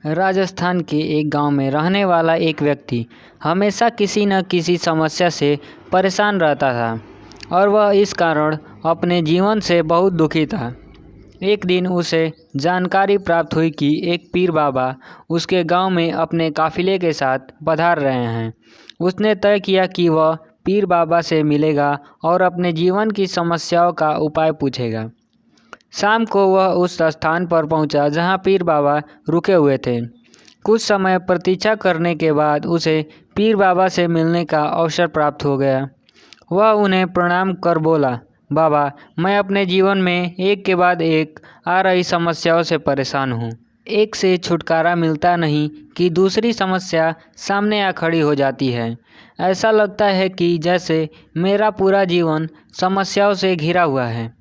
राजस्थान के एक गांव में रहने वाला एक व्यक्ति हमेशा किसी न किसी समस्या से परेशान रहता था और वह इस कारण अपने जीवन से बहुत दुखी था। एक दिन उसे जानकारी प्राप्त हुई कि एक पीर बाबा उसके गांव में अपने काफिले के साथ पधार रहे हैं। उसने तय किया कि वह पीर बाबा से मिलेगा और अपने जीवन की समस्याओं का उपाय पूछेगा। शाम को वह उस स्थान पर पहुंचा जहां पीर बाबा रुके हुए थे। कुछ समय प्रतीक्षा करने के बाद उसे पीर बाबा से मिलने का अवसर प्राप्त हो गया। वह उन्हें प्रणाम कर बोला, बाबा, मैं अपने जीवन में एक के बाद एक आ रही समस्याओं से परेशान हूँ। एक से छुटकारा मिलता नहीं कि दूसरी समस्या सामने आ खड़ी हो जाती है। ऐसा लगता है कि जैसे मेरा पूरा जीवन समस्याओं से घिरा हुआ है।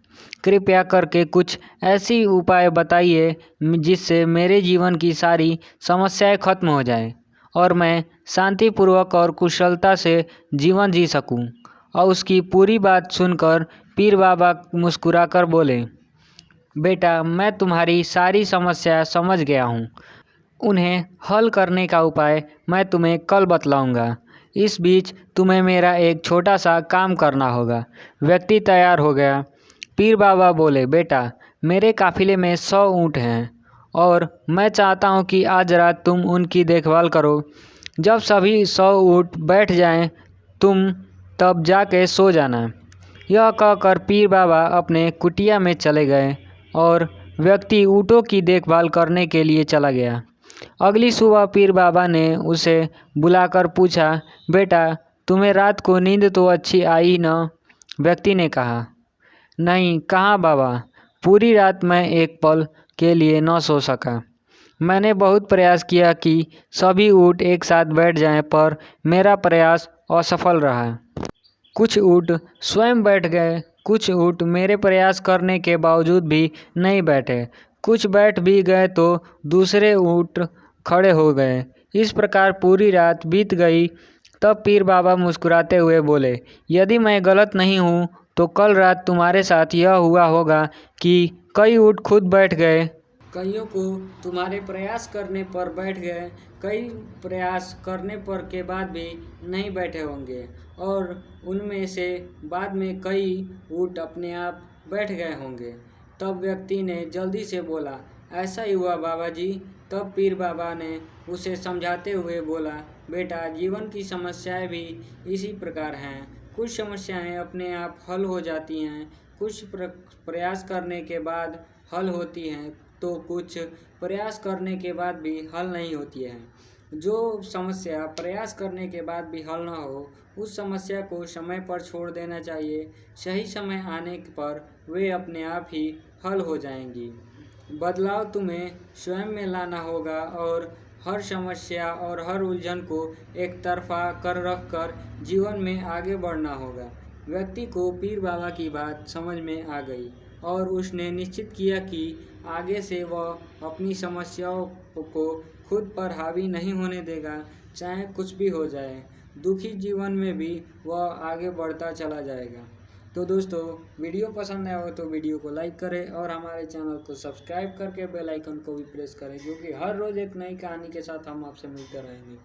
कृपया करके कुछ ऐसी उपाय बताइए जिससे मेरे जीवन की सारी समस्याएं खत्म हो जाएं और मैं शांतिपूर्वक और कुशलता से जीवन जी सकूं। और उसकी पूरी बात सुनकर पीर बाबा मुस्कुराकर बोले, बेटा, मैं तुम्हारी सारी समस्या समझ गया हूँ। उन्हें हल करने का उपाय मैं तुम्हें कल बतलाऊंगा। इस बीच तुम्हें मेरा एक छोटा सा काम करना होगा। व्यक्ति तैयार हो गया। पीर बाबा बोले, बेटा, मेरे काफिले में 100 ऊँट हैं और मैं चाहता हूँ कि आज रात तुम उनकी देखभाल करो। जब सभी 100 ऊँट बैठ जाएं, तुम तब जाके सो जाना। यह कहकर पीर बाबा अपने कुटिया में चले गए और व्यक्ति ऊँटों की देखभाल करने के लिए चला गया। अगली सुबह पीर बाबा ने उसे बुलाकर पूछा, बेटा, तुम्हें रात को नींद तो अच्छी आई न? व्यक्ति ने कहा, नहीं, कहाँ बाबा, पूरी रात मैं एक पल के लिए न सो सका। मैंने बहुत प्रयास किया कि सभी ऊँट एक साथ बैठ जाएं, पर मेरा प्रयास असफल रहा। कुछ ऊँट स्वयं बैठ गए, कुछ ऊँट मेरे प्रयास करने के बावजूद भी नहीं बैठे। कुछ बैठ भी गए तो दूसरे ऊँट खड़े हो गए। इस प्रकार पूरी रात बीत गई। तब पीर बाबा मुस्कुराते हुए बोले, यदि मैं गलत नहीं हूँ तो कल रात तुम्हारे साथ यह हुआ होगा कि कई ऊँट खुद बैठ गए, कईयों को तुम्हारे प्रयास करने पर बैठ गए, कई प्रयास करने पर के बाद भी नहीं बैठे होंगे और उनमें से बाद में कई ऊँट अपने आप बैठ गए होंगे। तब व्यक्ति ने जल्दी से बोला, ऐसा ही हुआ बाबा जी। तब पीर बाबा ने उसे समझाते हुए बोला, बेटा, जीवन की समस्याएं भी इसी प्रकार हैं। कुछ समस्याएं अपने आप हल हो जाती हैं, कुछ प्रयास करने के बाद हल होती हैं, तो कुछ प्रयास करने के बाद भी हल नहीं होती है। जो समस्या प्रयास करने के बाद भी हल ना हो, उस समस्या को समय पर छोड़ देना चाहिए। सही समय आने पर वे अपने आप ही हल हो जाएंगी। बदलाव तुम्हें स्वयं में लाना होगा और हर समस्या और हर उलझन को एक तरफा कर रख कर जीवन में आगे बढ़ना होगा। व्यक्ति को पीर बाबा की बात समझ में आ गई और उसने निश्चित किया कि आगे से वह अपनी समस्याओं को खुद पर हावी नहीं होने देगा, चाहे कुछ भी हो जाए। दुखी जीवन में भी वह आगे बढ़ता चला जाएगा। तो दोस्तों, वीडियो पसंद आया हो तो वीडियो को लाइक करें और हमारे चैनल को सब्सक्राइब करके बेल आइकन को भी प्रेस करें, क्योंकि हर रोज़ एक नई कहानी के साथ हम आपसे मिलते रहेंगे।